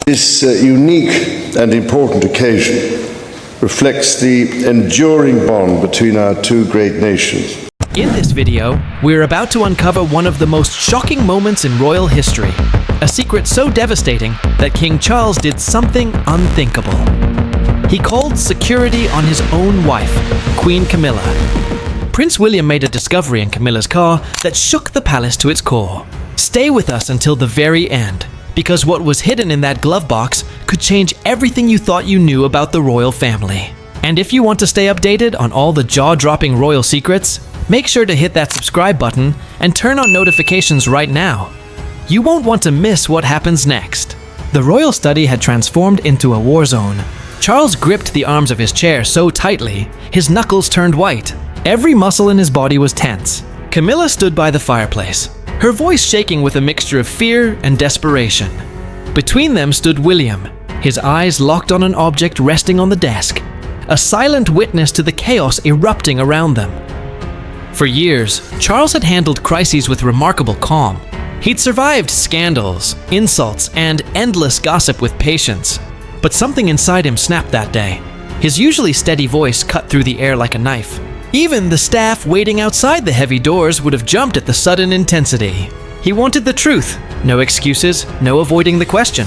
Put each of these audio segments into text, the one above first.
This unique and important occasion reflects the enduring bond between our two great nations. In this video, we're about to uncover one of the most shocking moments in royal history. A secret so devastating that King Charles did something unthinkable. He called security on his own wife, Queen Camilla. Prince William made a discovery in Camilla's car that shook the palace to its core. Stay with us until the very end, because what was hidden in that glove box could change everything you thought you knew about the royal family. And if you want to stay updated on all the jaw-dropping royal secrets, make sure to hit that subscribe button and turn on notifications right now. You won't want to miss what happens next. The royal study had transformed into a war zone. Charles gripped the arms of his chair so tightly, his knuckles turned white. Every muscle in his body was tense. Camilla stood by the fireplace, her voice shaking with a mixture of fear and desperation. Between them stood William, his eyes locked on an object resting on the desk, a silent witness to the chaos erupting around them. For years, Charles had handled crises with remarkable calm. He'd survived scandals, insults, and endless gossip with patience. But something inside him snapped that day. His usually steady voice cut through the air like a knife. Even the staff waiting outside the heavy doors would have jumped at the sudden intensity. He wanted the truth. No excuses, no avoiding the question.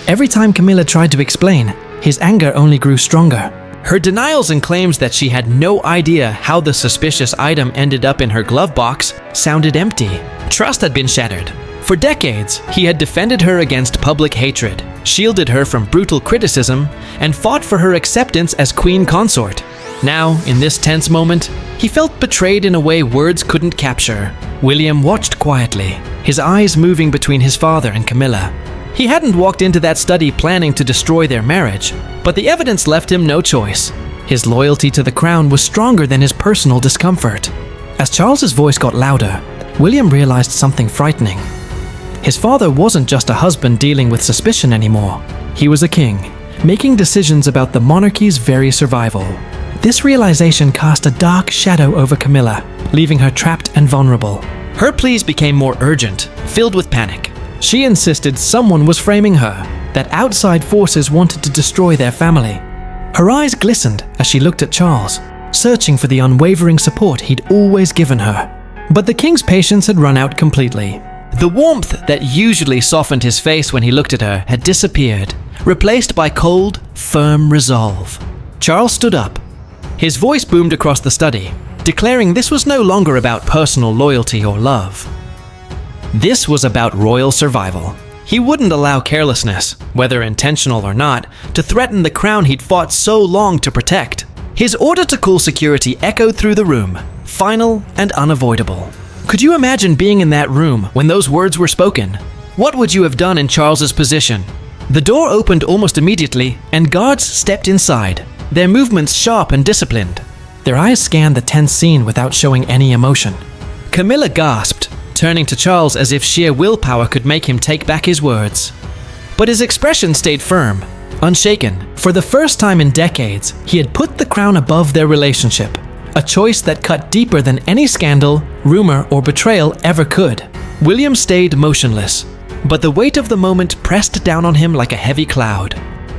Every time Camilla tried to explain, his anger only grew stronger. Her denials and claims that she had no idea how the suspicious item ended up in her glove box sounded empty. Trust had been shattered. For decades, he had defended her against public hatred, shielded her from brutal criticism, and fought for her acceptance as queen consort. Now, in this tense moment, he felt betrayed in a way words couldn't capture. William watched quietly, his eyes moving between his father and Camilla. He hadn't walked into that study planning to destroy their marriage, but the evidence left him no choice. His loyalty to the crown was stronger than his personal discomfort. As Charles's voice got louder, William realized something frightening. His father wasn't just a husband dealing with suspicion anymore. He was a king, making decisions about the monarchy's very survival. This realization cast a dark shadow over Camilla, leaving her trapped and vulnerable. Her pleas became more urgent, filled with panic. She insisted someone was framing her, that outside forces wanted to destroy their family. Her eyes glistened as she looked at Charles, searching for the unwavering support he'd always given her. But the king's patience had run out completely. The warmth that usually softened his face when he looked at her had disappeared, replaced by cold, firm resolve. Charles stood up. His voice boomed across the study, declaring this was no longer about personal loyalty or love. This was about royal survival. He wouldn't allow carelessness, whether intentional or not, to threaten the crown he'd fought so long to protect. His order to cool security echoed through the room, final and unavoidable. Could you imagine being in that room when those words were spoken? What would you have done in Charles's position? The door opened almost immediately, and guards stepped inside, their movements sharp and disciplined. Their eyes scanned the tense scene without showing any emotion. Camilla gasped, turning to Charles as if sheer willpower could make him take back his words. But his expression stayed firm, unshaken. For the first time in decades, he had put the crown above their relationship, a choice that cut deeper than any scandal, rumor, or betrayal ever could. William stayed motionless, but the weight of the moment pressed down on him like a heavy cloud.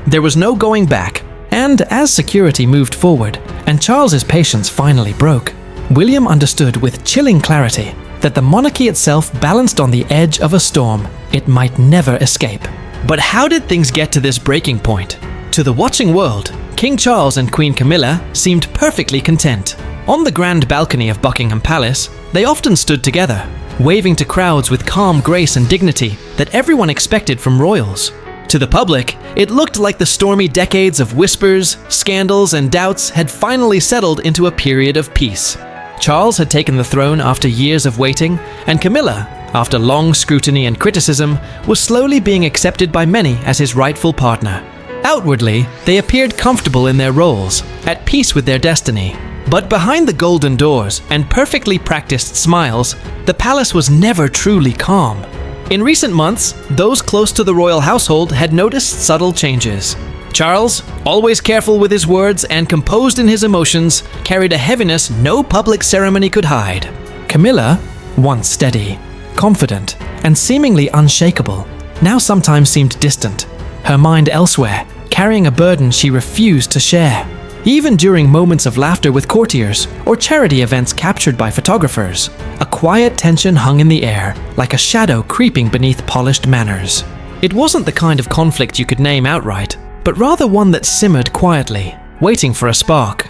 There was no going back, and as security moved forward, and Charles's patience finally broke, William understood with chilling clarity that the monarchy itself balanced on the edge of a storm it might never escape. But how did things get to this breaking point? To the watching world, King Charles and Queen Camilla seemed perfectly content. On the grand balcony of Buckingham Palace, they often stood together, waving to crowds with calm grace and dignity that everyone expected from royals. To the public, it looked like the stormy decades of whispers, scandals, and doubts had finally settled into a period of peace. Charles had taken the throne after years of waiting, and Camilla, after long scrutiny and criticism, was slowly being accepted by many as his rightful partner. Outwardly, they appeared comfortable in their roles, at peace with their destiny. But behind the golden doors and perfectly practiced smiles, the palace was never truly calm. In recent months, those close to the royal household had noticed subtle changes. Charles, always careful with his words and composed in his emotions, carried a heaviness no public ceremony could hide. Camilla, once steady, confident, and seemingly unshakable, now sometimes seemed distant, her mind elsewhere, carrying a burden she refused to share. Even during moments of laughter with courtiers or charity events captured by photographers, a quiet tension hung in the air, like a shadow creeping beneath polished manners. It wasn't the kind of conflict you could name outright, but rather one that simmered quietly, waiting for a spark.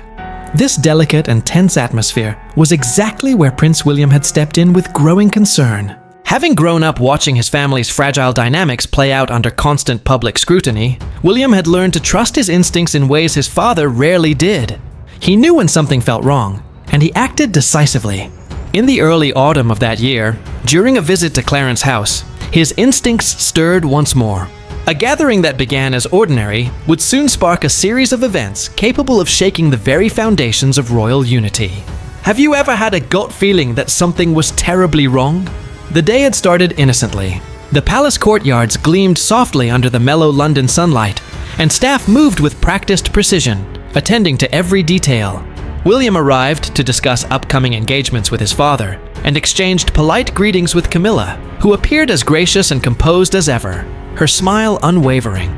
This delicate and tense atmosphere was exactly where Prince William had stepped in with growing concern. Having grown up watching his family's fragile dynamics play out under constant public scrutiny, William had learned to trust his instincts in ways his father rarely did. He knew when something felt wrong, and he acted decisively. In the early autumn of that year, during a visit to Clarence's house, his instincts stirred once more. A gathering that began as ordinary would soon spark a series of events capable of shaking the very foundations of royal unity. Have you ever had a gut feeling that something was terribly wrong? The day had started innocently. The palace courtyards gleamed softly under the mellow London sunlight, and staff moved with practiced precision, attending to every detail. William arrived to discuss upcoming engagements with his father, and exchanged polite greetings with Camilla, who appeared as gracious and composed as ever, her smile unwavering.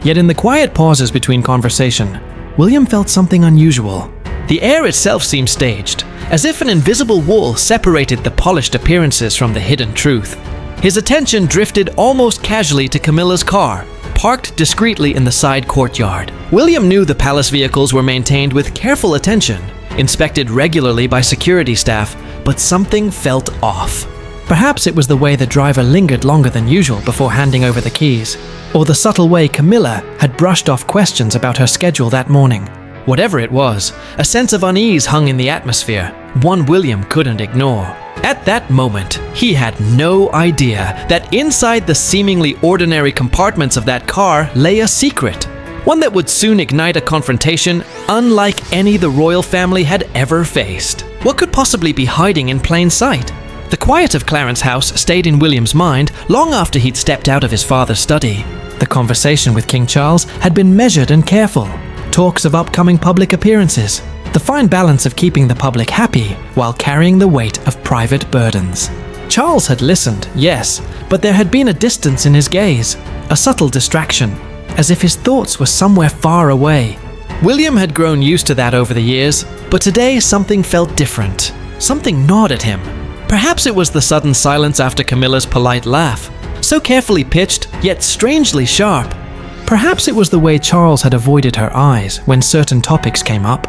Yet in the quiet pauses between conversation, William felt something unusual. The air itself seemed staged, as if an invisible wall separated the polished appearances from the hidden truth. His attention drifted almost casually to Camilla's car, parked discreetly in the side courtyard. William knew the palace vehicles were maintained with careful attention, inspected regularly by security staff, but something felt off. Perhaps it was the way the driver lingered longer than usual before handing over the keys, or the subtle way Camilla had brushed off questions about her schedule that morning. Whatever it was, a sense of unease hung in the atmosphere, one William couldn't ignore. At that moment, he had no idea that inside the seemingly ordinary compartments of that car lay a secret, one that would soon ignite a confrontation unlike any the royal family had ever faced. What could possibly be hiding in plain sight? The quiet of Clarence's house stayed in William's mind long after he'd stepped out of his father's study. The conversation with King Charles had been measured and careful. Talks of upcoming public appearances, the fine balance of keeping the public happy while carrying the weight of private burdens. Charles had listened, yes, but there had been a distance in his gaze, a subtle distraction, as if his thoughts were somewhere far away. William had grown used to that over the years, but today something felt different. Something gnawed at him. Perhaps it was the sudden silence after Camilla's polite laugh, so carefully pitched, yet strangely sharp. Perhaps it was the way Charles had avoided her eyes when certain topics came up,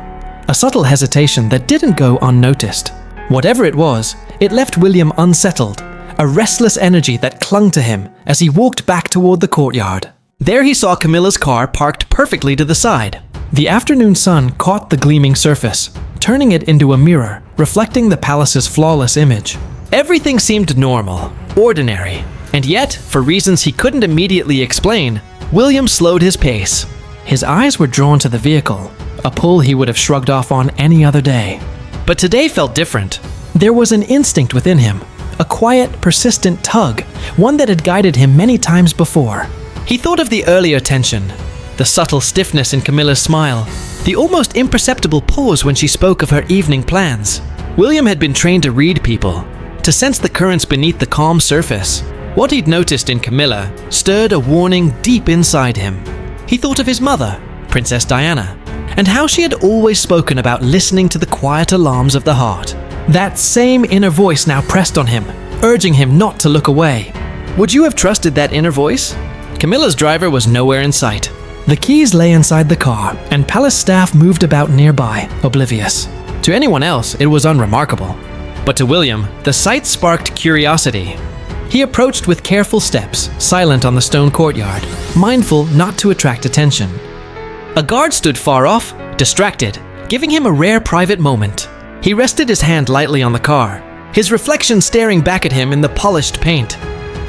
a subtle hesitation that didn't go unnoticed. Whatever it was, it left William unsettled, a restless energy that clung to him as he walked back toward the courtyard. There he saw Camilla's car parked perfectly to the side. The afternoon sun caught the gleaming surface, turning it into a mirror, reflecting the palace's flawless image. Everything seemed normal, ordinary, and yet, for reasons he couldn't immediately explain, William slowed his pace. His eyes were drawn to the vehicle, a pull he would have shrugged off on any other day. But today felt different. There was an instinct within him, a quiet, persistent tug, one that had guided him many times before. He thought of the earlier tension, the subtle stiffness in Camilla's smile, the almost imperceptible pause when she spoke of her evening plans. William had been trained to read people, to sense the currents beneath the calm surface. What he'd noticed in Camilla stirred a warning deep inside him. He thought of his mother, Princess Diana, and how she had always spoken about listening to the quiet alarms of the heart. That same inner voice now pressed on him, urging him not to look away. Would you have trusted that inner voice? Camilla's driver was nowhere in sight. The keys lay inside the car, and palace staff moved about nearby, oblivious. To anyone else, it was unremarkable. But to William, the sight sparked curiosity. He approached with careful steps, silent on the stone courtyard, mindful not to attract attention. A guard stood far off, distracted, giving him a rare private moment. He rested his hand lightly on the car, his reflection staring back at him in the polished paint.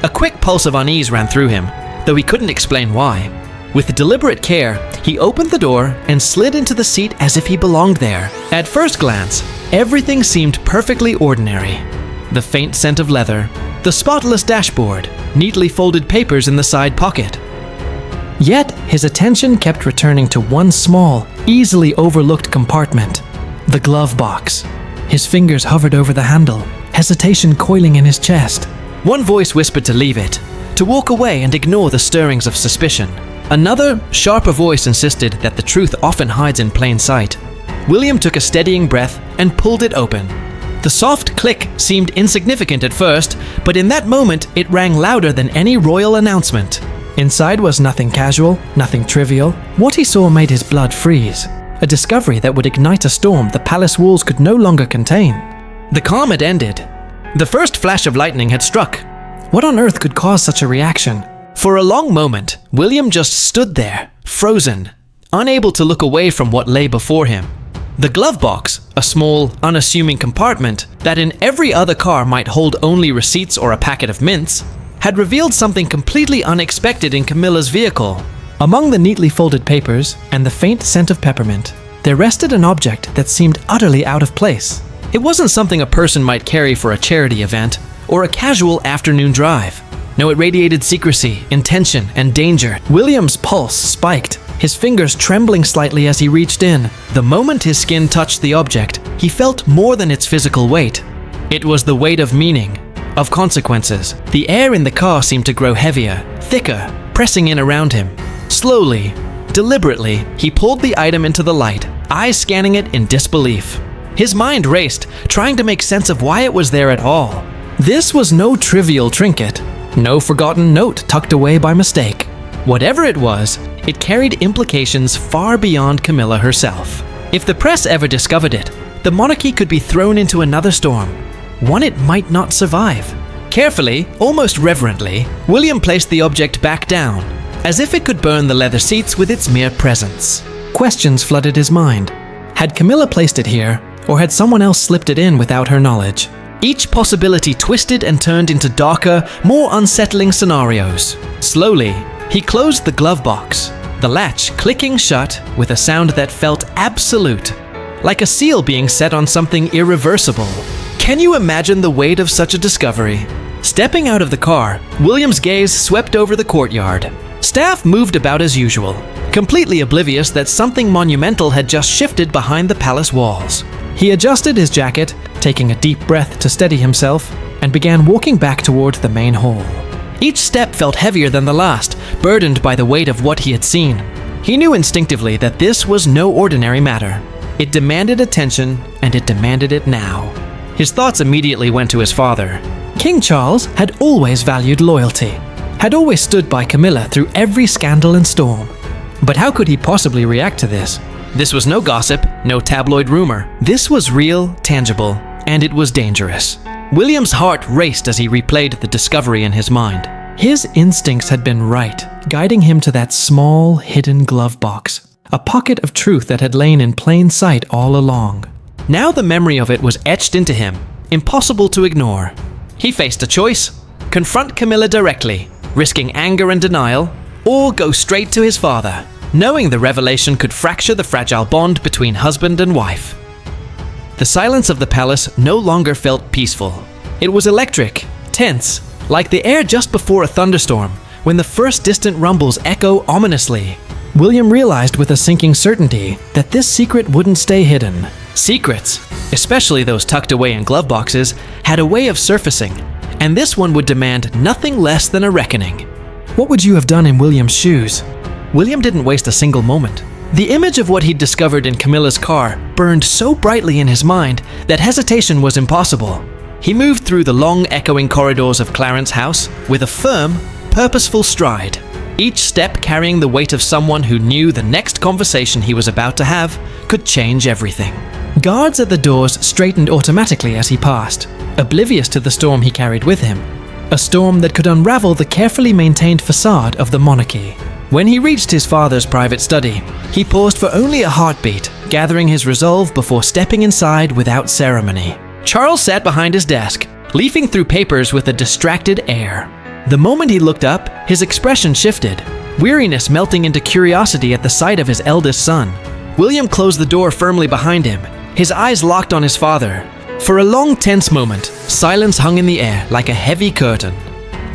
A quick pulse of unease ran through him, though he couldn't explain why. With deliberate care, he opened the door and slid into the seat as if he belonged there. At first glance, everything seemed perfectly ordinary. The faint scent of leather, the spotless dashboard, neatly folded papers in the side pocket. Yet, his attention kept returning to one small, easily overlooked compartment, the glove box. His fingers hovered over the handle, hesitation coiling in his chest. One voice whispered to leave it, to walk away and ignore the stirrings of suspicion. Another, sharper voice insisted that the truth often hides in plain sight. William took a steadying breath and pulled it open. The soft click seemed insignificant at first, but in that moment it rang louder than any royal announcement. Inside was nothing casual, nothing trivial. What he saw made his blood freeze. A discovery that would ignite a storm the palace walls could no longer contain. The calm had ended. The first flash of lightning had struck. What on earth could cause such a reaction? For a long moment, William just stood there, frozen, unable to look away from what lay before him. The glove box, a small, unassuming compartment that in every other car might hold only receipts or a packet of mints, had revealed something completely unexpected in Camilla's vehicle. Among the neatly folded papers and the faint scent of peppermint, there rested an object that seemed utterly out of place. It wasn't something a person might carry for a charity event or a casual afternoon drive. No, it radiated secrecy, intention, and danger. William's pulse spiked, his fingers trembling slightly as he reached in. The moment his skin touched the object, he felt more than its physical weight. It was the weight of meaning, of consequences. The air in the car seemed to grow heavier, thicker, pressing in around him. Slowly, deliberately, he pulled the item into the light, eyes scanning it in disbelief. His mind raced, trying to make sense of why it was there at all. This was no trivial trinket, no forgotten note tucked away by mistake. Whatever it was, it carried implications far beyond Camilla herself. If the press ever discovered it, the monarchy could be thrown into another storm, one it might not survive. Carefully, almost reverently, William placed the object back down, as if it could burn the leather seats with its mere presence. Questions flooded his mind. Had Camilla placed it here, or had someone else slipped it in without her knowledge? Each possibility twisted and turned into darker, more unsettling scenarios. Slowly, he closed the glove box, the latch clicking shut with a sound that felt absolute, like a seal being set on something irreversible. Can you imagine the weight of such a discovery? Stepping out of the car, William's gaze swept over the courtyard. Staff moved about as usual, completely oblivious that something monumental had just shifted behind the palace walls. He adjusted his jacket, taking a deep breath to steady himself, and began walking back toward the main hall. Each step felt heavier than the last, burdened by the weight of what he had seen. He knew instinctively that this was no ordinary matter. It demanded attention, and it demanded it now. His thoughts immediately went to his father. King Charles had always valued loyalty, had always stood by Camilla through every scandal and storm. But how could he possibly react to this? This was no gossip, no tabloid rumor. This was real, tangible, and it was dangerous. William's heart raced as he replayed the discovery in his mind. His instincts had been right, guiding him to that small, hidden glove box, a pocket of truth that had lain in plain sight all along. Now the memory of it was etched into him, impossible to ignore. He faced a choice: confront Camilla directly, risking anger and denial, or go straight to his father, knowing the revelation could fracture the fragile bond between husband and wife. The silence of the palace no longer felt peaceful. It was electric, tense, like the air just before a thunderstorm, when the first distant rumbles echo ominously. William realized with a sinking certainty that this secret wouldn't stay hidden. Secrets, especially those tucked away in glove boxes, had a way of surfacing, and this one would demand nothing less than a reckoning. What would you have done in William's shoes? William didn't waste a single moment. The image of what he'd discovered in Camilla's car burned so brightly in his mind that hesitation was impossible. He moved through the long, echoing corridors of Clarence House with a firm, purposeful stride, each step carrying the weight of someone who knew the next conversation he was about to have could change everything. Guards at the doors straightened automatically as he passed, oblivious to the storm he carried with him, a storm that could unravel the carefully maintained facade of the monarchy. When he reached his father's private study, he paused for only a heartbeat, gathering his resolve before stepping inside without ceremony. Charles sat behind his desk, leafing through papers with a distracted air. The moment he looked up, his expression shifted, weariness melting into curiosity at the sight of his eldest son. William closed the door firmly behind him, his eyes locked on his father. For a long, tense moment, silence hung in the air like a heavy curtain.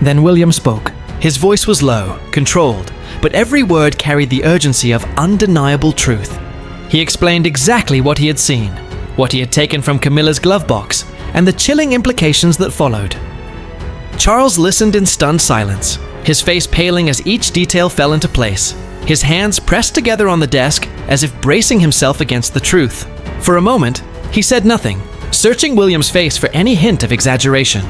Then William spoke. His voice was low, controlled, but every word carried the urgency of undeniable truth. He explained exactly what he had seen, what he had taken from Camilla's glove box, and the chilling implications that followed. Charles listened in stunned silence, his face paling as each detail fell into place, his hands pressed together on the desk as if bracing himself against the truth. For a moment, he said nothing, searching William's face for any hint of exaggeration.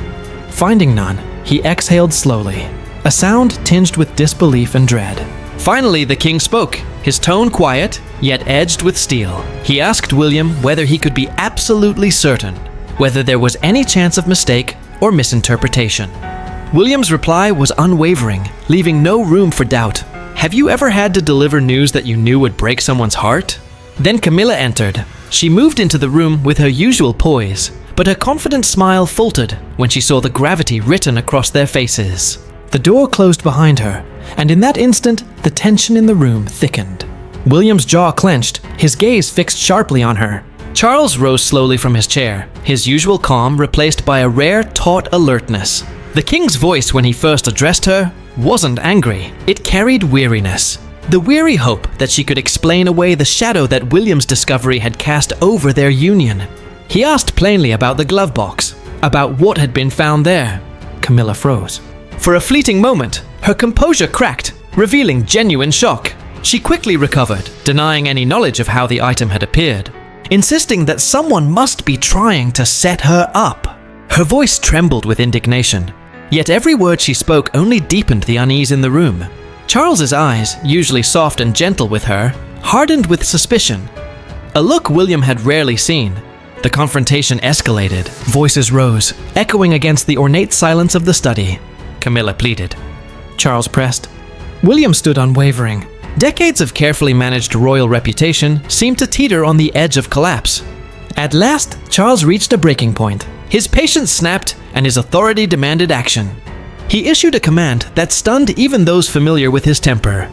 Finding none, he exhaled slowly, a sound tinged with disbelief and dread. Finally, the king spoke, his tone quiet, yet edged with steel. He asked William whether he could be absolutely certain, whether there was any chance of mistake or misinterpretation. William's reply was unwavering, leaving no room for doubt. Have you ever had to deliver news that you knew would break someone's heart? Then Camilla entered. She moved into the room with her usual poise, but her confident smile faltered when she saw the gravity written across their faces. The door closed behind her, and in that instant, the tension in the room thickened. William's jaw clenched, his gaze fixed sharply on her. Charles rose slowly from his chair, his usual calm replaced by a rare, taut alertness. The king's voice when he first addressed her wasn't angry, it carried weariness. The weary hope that she could explain away the shadow that William's discovery had cast over their union. He asked plainly about the glove box, about what had been found there. Camilla froze. For a fleeting moment, her composure cracked, revealing genuine shock. She quickly recovered, denying any knowledge of how the item had appeared, insisting that someone must be trying to set her up. Her voice trembled with indignation, yet every word she spoke only deepened the unease in the room. Charles's eyes, usually soft and gentle with her, hardened with suspicion, a look William had rarely seen. The confrontation escalated, voices rose, echoing against the ornate silence of the study. Camilla pleaded. Charles pressed. William stood unwavering. Decades of carefully managed royal reputation seemed to teeter on the edge of collapse. At last, Charles reached a breaking point. His patience snapped and his authority demanded action. He issued a command that stunned even those familiar with his temper.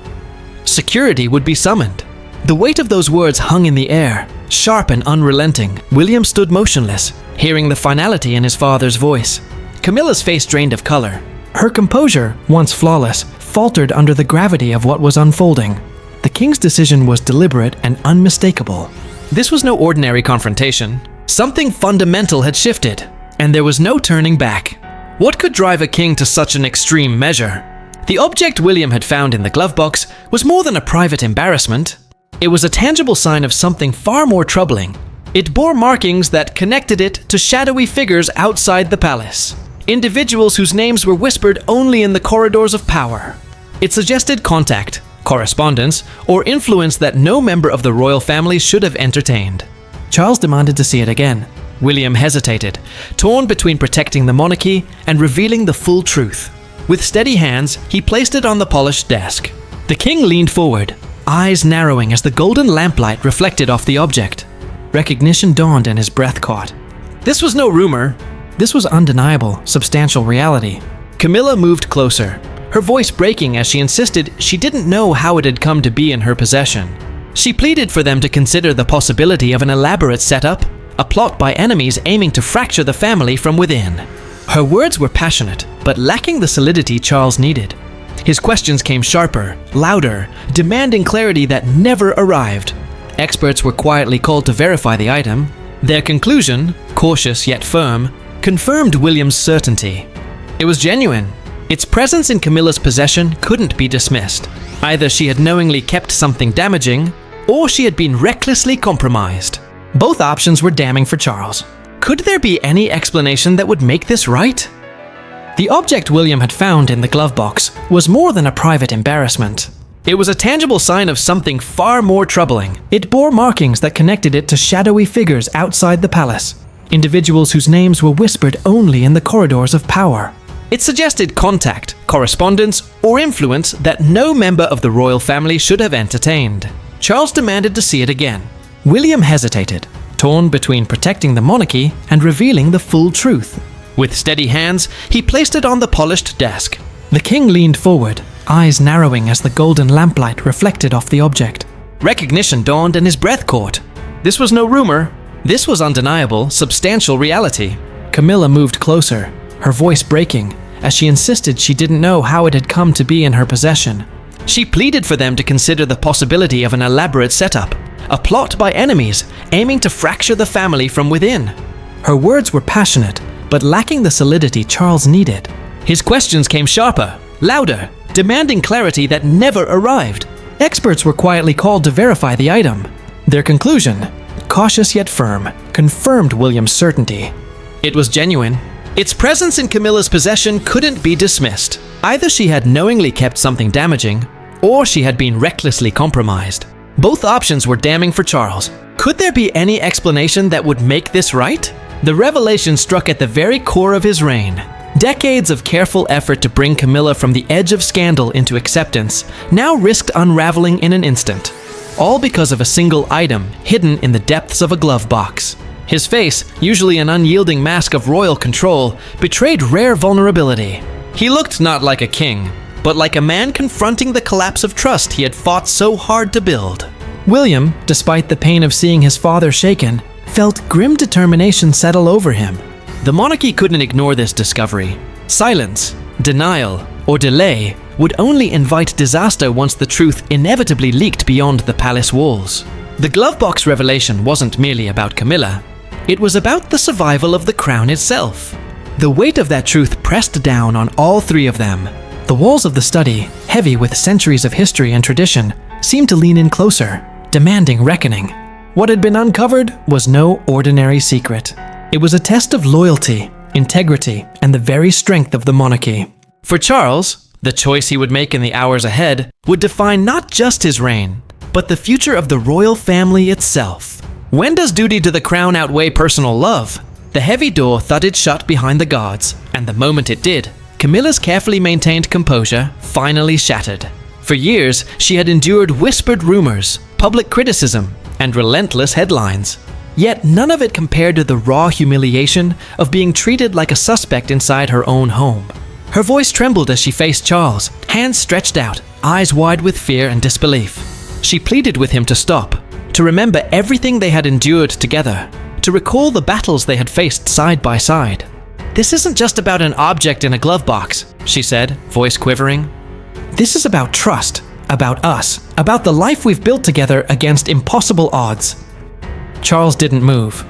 Security would be summoned. The weight of those words hung in the air, sharp and unrelenting. William stood motionless, hearing the finality in his father's voice. Camilla's face drained of color. Her composure, once flawless, faltered under the gravity of what was unfolding. The king's decision was deliberate and unmistakable. This was no ordinary confrontation. Something fundamental had shifted, and there was no turning back. What could drive a king to such an extreme measure? The object William had found in the glove box was more than a private embarrassment. It was a tangible sign of something far more troubling. It bore markings that connected it to shadowy figures outside the palace. Individuals whose names were whispered only in the corridors of power. It suggested contact, correspondence, or influence that no member of the royal family should have entertained. Charles demanded to see it again. William hesitated, torn between protecting the monarchy and revealing the full truth. With steady hands, he placed it on the polished desk. The king leaned forward, eyes narrowing as the golden lamplight reflected off the object. Recognition dawned and his breath caught. This was no rumor. This was undeniable, substantial reality. Camilla moved closer, her voice breaking as she insisted she didn't know how it had come to be in her possession. She pleaded for them to consider the possibility of an elaborate setup, a plot by enemies aiming to fracture the family from within. Her words were passionate, but lacking the solidity Charles needed. His questions came sharper, louder, demanding clarity that never arrived. Experts were quietly called to verify the item. Their conclusion, cautious yet firm, confirmed William's certainty. It was genuine. Its presence in Camilla's possession couldn't be dismissed. Either she had knowingly kept something damaging, or she had been recklessly compromised. Both options were damning for Charles. Could there be any explanation that would make this right? The object William had found in the glove box was more than a private embarrassment. It was a tangible sign of something far more troubling. It bore markings that connected it to shadowy figures outside the palace. Individuals whose names were whispered only in the corridors of power. It suggested contact, correspondence, or influence that no member of the royal family should have entertained. Charles demanded to see it again. William hesitated, torn between protecting the monarchy and revealing the full truth. With steady hands, he placed it on the polished desk. The king leaned forward, eyes narrowing as the golden lamplight reflected off the object. Recognition dawned and his breath caught. This was no rumor. This was undeniable, substantial reality. Camilla moved closer, her voice breaking, as she insisted she didn't know how it had come to be in her possession. She pleaded for them to consider the possibility of an elaborate setup, a plot by enemies aiming to fracture the family from within. Her words were passionate, but lacking the solidity Charles needed. His questions came sharper, louder, demanding clarity that never arrived. Experts were quietly called to verify the item. Their conclusion, cautious yet firm, confirmed William's certainty. It was genuine. Its presence in Camilla's possession couldn't be dismissed. Either she had knowingly kept something damaging, or she had been recklessly compromised. Both options were damning for Charles. Could there be any explanation that would make this right? The revelation struck at the very core of his reign. Decades of careful effort to bring Camilla from the edge of scandal into acceptance now risked unraveling in an instant. All because of a single item hidden in the depths of a glove box. His face, usually an unyielding mask of royal control, betrayed rare vulnerability. He looked not like a king, but like a man confronting the collapse of trust he had fought so hard to build. William, despite the pain of seeing his father shaken, felt grim determination settle over him. The monarchy couldn't ignore this discovery. Silence, denial, or delay would only invite disaster once the truth inevitably leaked beyond the palace walls. The glovebox revelation wasn't merely about Camilla. It was about the survival of the crown itself. The weight of that truth pressed down on all three of them. The walls of the study, heavy with centuries of history and tradition, seemed to lean in closer, demanding reckoning. What had been uncovered was no ordinary secret. It was a test of loyalty, integrity, and the very strength of the monarchy. For Charles, the choice he would make in the hours ahead would define not just his reign, but the future of the royal family itself. When does duty to the crown outweigh personal love? The heavy door thudded shut behind the guards, and the moment it did, Camilla's carefully maintained composure finally shattered. For years, she had endured whispered rumors, public criticism, and relentless headlines. Yet none of it compared to the raw humiliation of being treated like a suspect inside her own home. Her voice trembled as she faced Charles, hands stretched out, eyes wide with fear and disbelief. She pleaded with him to stop, to remember everything they had endured together, to recall the battles they had faced side by side. "This isn't just about an object in a glove box," she said, voice quivering. "This is about trust, about us, about the life we've built together against impossible odds." Charles didn't move.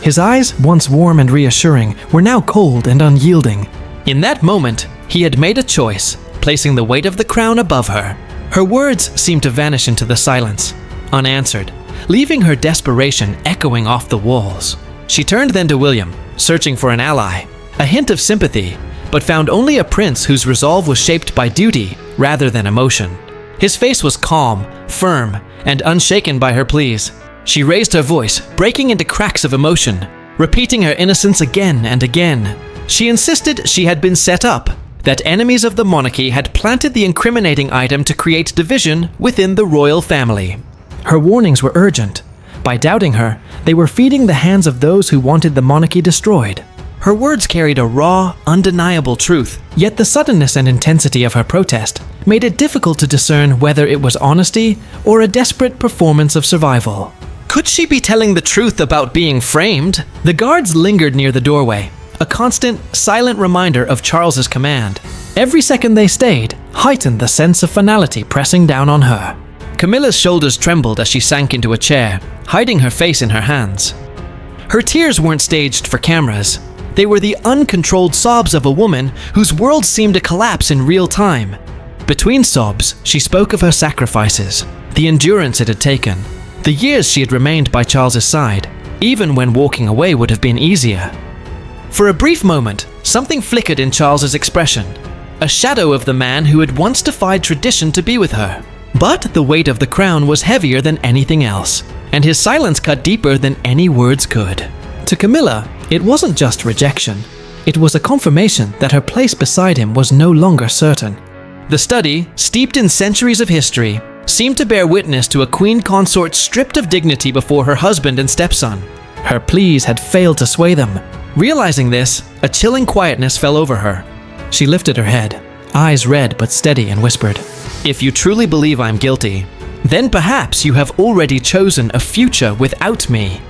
His eyes, once warm and reassuring, were now cold and unyielding. In that moment, he had made a choice, placing the weight of the crown above her. Her words seemed to vanish into the silence, unanswered, leaving her desperation echoing off the walls. She turned then to William, searching for an ally, a hint of sympathy, but found only a prince whose resolve was shaped by duty rather than emotion. His face was calm, firm, and unshaken by her pleas. She raised her voice, breaking into cracks of emotion, repeating her innocence again and again. She insisted she had been set up, that enemies of the monarchy had planted the incriminating item to create division within the royal family. Her warnings were urgent. By doubting her, they were feeding the hands of those who wanted the monarchy destroyed. Her words carried a raw, undeniable truth, yet the suddenness and intensity of her protest made it difficult to discern whether it was honesty or a desperate performance of survival. Could she be telling the truth about being framed? The guards lingered near the doorway, a constant, silent reminder of Charles's command. Every second they stayed heightened the sense of finality pressing down on her. Camilla's shoulders trembled as she sank into a chair, hiding her face in her hands. Her tears weren't staged for cameras. They were the uncontrolled sobs of a woman whose world seemed to collapse in real time. Between sobs, she spoke of her sacrifices, the endurance it had taken, the years she had remained by Charles's side, even when walking away would have been easier. For a brief moment, something flickered in Charles's expression, a shadow of the man who had once defied tradition to be with her. But the weight of the crown was heavier than anything else, and his silence cut deeper than any words could. To Camilla, it wasn't just rejection. It was a confirmation that her place beside him was no longer certain. The study, steeped in centuries of history, seemed to bear witness to a queen consort stripped of dignity before her husband and stepson. Her pleas had failed to sway them. Realizing this, a chilling quietness fell over her. She lifted her head, eyes red but steady, and whispered, "If you truly believe I'm guilty, then perhaps you have already chosen a future without me."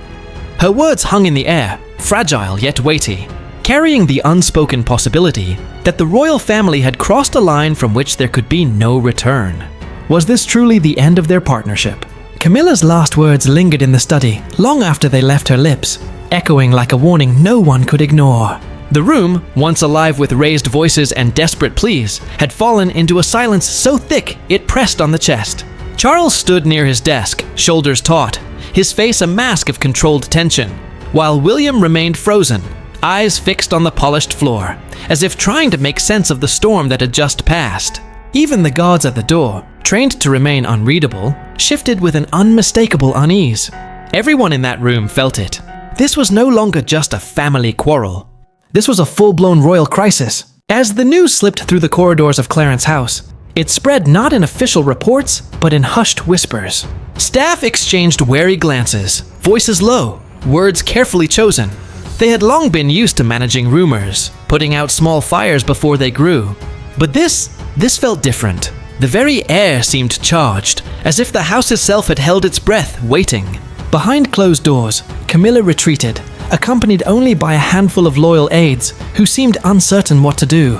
Her words hung in the air, fragile yet weighty, carrying the unspoken possibility that the royal family had crossed a line from which there could be no return. Was this truly the end of their partnership? Camilla's last words lingered in the study long after they left her lips, echoing like a warning no one could ignore. The room, once alive with raised voices and desperate pleas, had fallen into a silence so thick it pressed on the chest. Charles stood near his desk, shoulders taut, his face a mask of controlled tension, while William remained frozen, eyes fixed on the polished floor, as if trying to make sense of the storm that had just passed. Even the guards at the door, trained to remain unreadable, shifted with an unmistakable unease. Everyone in that room felt it. This was no longer just a family quarrel. This was a full-blown royal crisis. As the news slipped through the corridors of Clarence House, it spread not in official reports, but in hushed whispers. Staff exchanged wary glances, voices low, words carefully chosen. They had long been used to managing rumors, putting out small fires before they grew. But this felt different. The very air seemed charged, as if the house itself had held its breath, waiting. Behind closed doors, Camilla retreated, accompanied only by a handful of loyal aides who seemed uncertain what to do.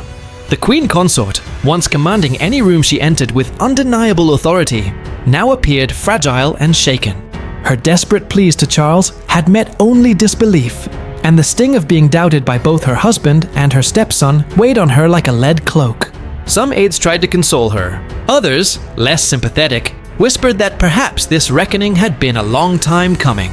The Queen Consort, once commanding any room she entered with undeniable authority, now appeared fragile and shaken. Her desperate pleas to Charles had met only disbelief, and the sting of being doubted by both her husband and her stepson weighed on her like a lead cloak. Some aides tried to console her. Others, less sympathetic, whispered that perhaps this reckoning had been a long time coming.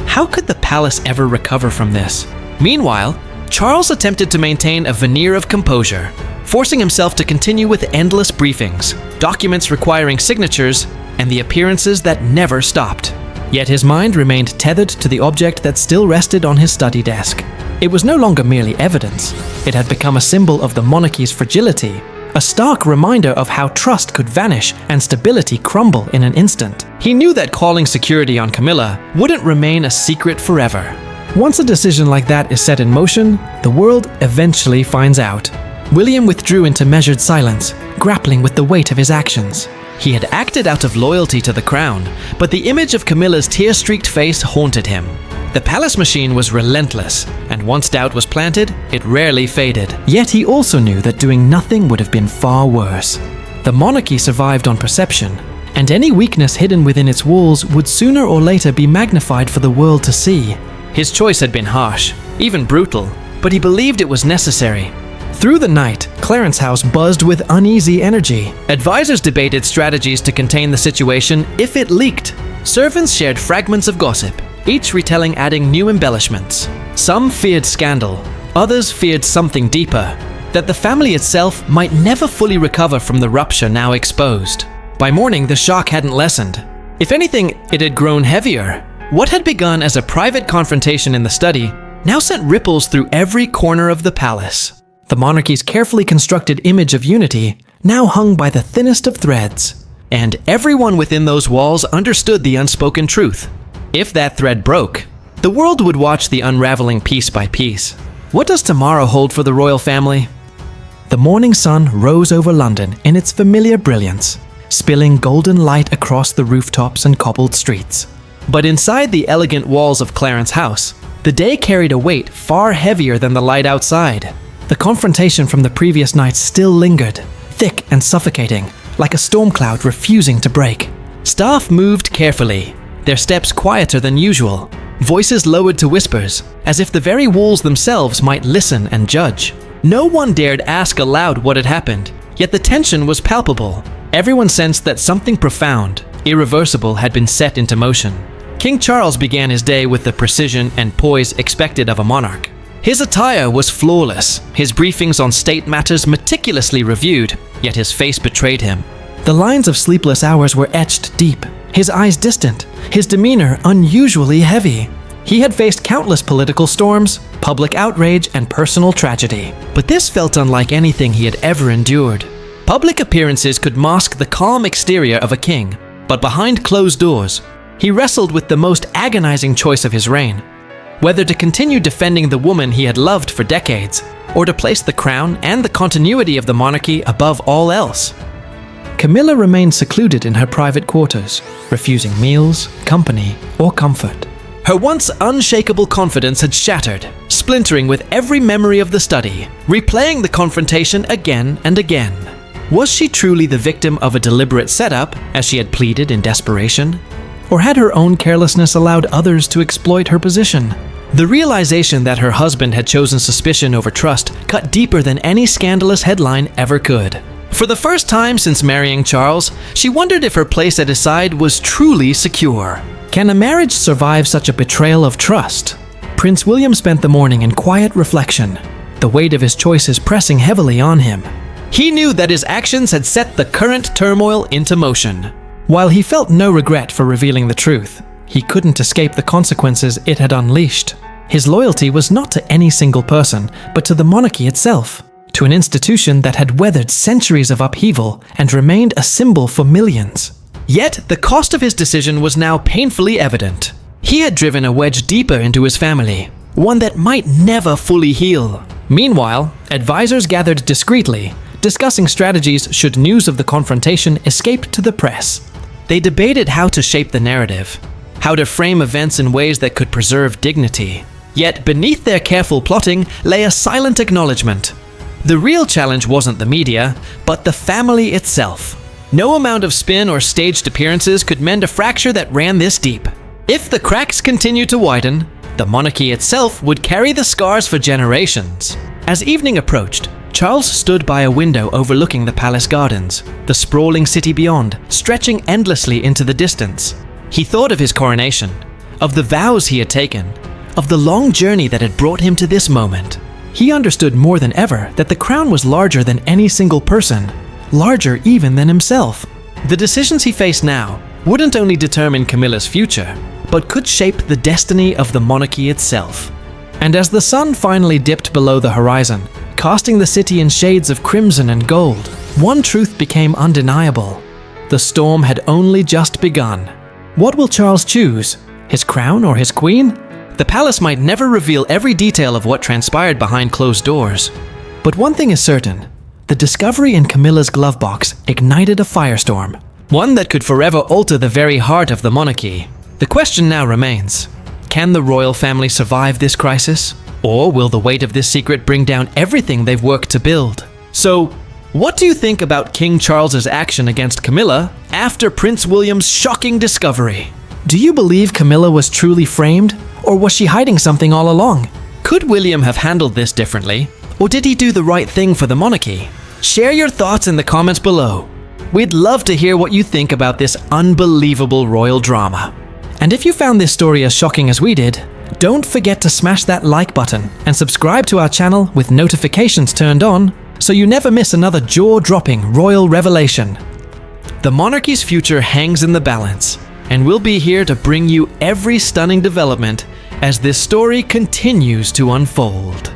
How could the palace ever recover from this? Meanwhile, Charles attempted to maintain a veneer of composure, forcing himself to continue with endless briefings, documents requiring signatures, and the appearances that never stopped. Yet his mind remained tethered to the object that still rested on his study desk. It was no longer merely evidence. It had become a symbol of the monarchy's fragility, a stark reminder of how trust could vanish and stability crumble in an instant. He knew that calling security on Camilla wouldn't remain a secret forever. Once a decision like that is set in motion, the world eventually finds out. William withdrew into measured silence, grappling with the weight of his actions. He had acted out of loyalty to the crown, but the image of Camilla's tear-streaked face haunted him. The palace machine was relentless, and once doubt was planted, it rarely faded. Yet he also knew that doing nothing would have been far worse. The monarchy survived on perception, and any weakness hidden within its walls would sooner or later be magnified for the world to see. His choice had been harsh, even brutal, but he believed it was necessary. Through the night, Clarence House buzzed with uneasy energy. Advisors debated strategies to contain the situation if it leaked. Servants shared fragments of gossip, each retelling adding new embellishments. Some feared scandal, others feared something deeper, that the family itself might never fully recover from the rupture now exposed. By morning, the shock hadn't lessened. If anything, it had grown heavier. What had begun as a private confrontation in the study now sent ripples through every corner of the palace. The monarchy's carefully constructed image of unity now hung by the thinnest of threads, and everyone within those walls understood the unspoken truth. If that thread broke, the world would watch the unraveling piece by piece. What does tomorrow hold for the royal family? The morning sun rose over London in its familiar brilliance, spilling golden light across the rooftops and cobbled streets. But inside the elegant walls of Clarence House, the day carried a weight far heavier than the light outside. The confrontation from the previous night still lingered, thick and suffocating, like a storm cloud refusing to break. Staff moved carefully, their steps quieter than usual, voices lowered to whispers, as if the very walls themselves might listen and judge. No one dared ask aloud what had happened, yet the tension was palpable. Everyone sensed that something profound, irreversible had been set into motion. King Charles began his day with the precision and poise expected of a monarch. His attire was flawless, his briefings on state matters meticulously reviewed, yet his face betrayed him. The lines of sleepless hours were etched deep, his eyes distant, his demeanor unusually heavy. He had faced countless political storms, public outrage, and personal tragedy, but this felt unlike anything he had ever endured. Public appearances could mask the calm exterior of a king, but behind closed doors, he wrestled with the most agonizing choice of his reign. Whether to continue defending the woman he had loved for decades, or to place the crown and the continuity of the monarchy above all else. Camilla remained secluded in her private quarters, refusing meals, company, or comfort. Her once unshakable confidence had shattered, splintering with every memory of the study, replaying the confrontation again and again. Was she truly the victim of a deliberate setup, as she had pleaded in desperation? Or had her own carelessness allowed others to exploit her position? The realization that her husband had chosen suspicion over trust cut deeper than any scandalous headline ever could. For the first time since marrying Charles, she wondered if her place at his side was truly secure. Can a marriage survive such a betrayal of trust? Prince William spent the morning in quiet reflection, the weight of his choices pressing heavily on him. He knew that his actions had set the current turmoil into motion. While he felt no regret for revealing the truth, he couldn't escape the consequences it had unleashed. His loyalty was not to any single person, but to the monarchy itself, to an institution that had weathered centuries of upheaval and remained a symbol for millions. Yet, the cost of his decision was now painfully evident. He had driven a wedge deeper into his family, one that might never fully heal. Meanwhile, advisors gathered discreetly, discussing strategies should news of the confrontation escape to the press. They debated how to shape the narrative, how to frame events in ways that could preserve dignity. Yet beneath their careful plotting lay a silent acknowledgement. The real challenge wasn't the media, but the family itself. No amount of spin or staged appearances could mend a fracture that ran this deep. If the cracks continued to widen, the monarchy itself would carry the scars for generations. As evening approached, Charles stood by a window overlooking the palace gardens, the sprawling city beyond, stretching endlessly into the distance. He thought of his coronation, of the vows he had taken, of the long journey that had brought him to this moment. He understood more than ever that the crown was larger than any single person, larger even than himself. The decisions he faced now wouldn't only determine Camilla's future, but could shape the destiny of the monarchy itself. And as the sun finally dipped below the horizon, casting the city in shades of crimson and gold, one truth became undeniable. The storm had only just begun. What will Charles choose? His crown or his queen? The palace might never reveal every detail of what transpired behind closed doors. But one thing is certain, the discovery in Camilla's glove box ignited a firestorm, one that could forever alter the very heart of the monarchy. The question now remains, can the royal family survive this crisis? Or will the weight of this secret bring down everything they've worked to build? So, what do you think about King Charles's action against Camilla after Prince William's shocking discovery? Do you believe Camilla was truly framed? Or was she hiding something all along? Could William have handled this differently? Or did he do the right thing for the monarchy? Share your thoughts in the comments below. We'd love to hear what you think about this unbelievable royal drama. And if you found this story as shocking as we did, don't forget to smash that like button and subscribe to our channel with notifications turned on so you never miss another jaw-dropping royal revelation. The monarchy's future hangs in the balance, and we'll be here to bring you every stunning development as this story continues to unfold.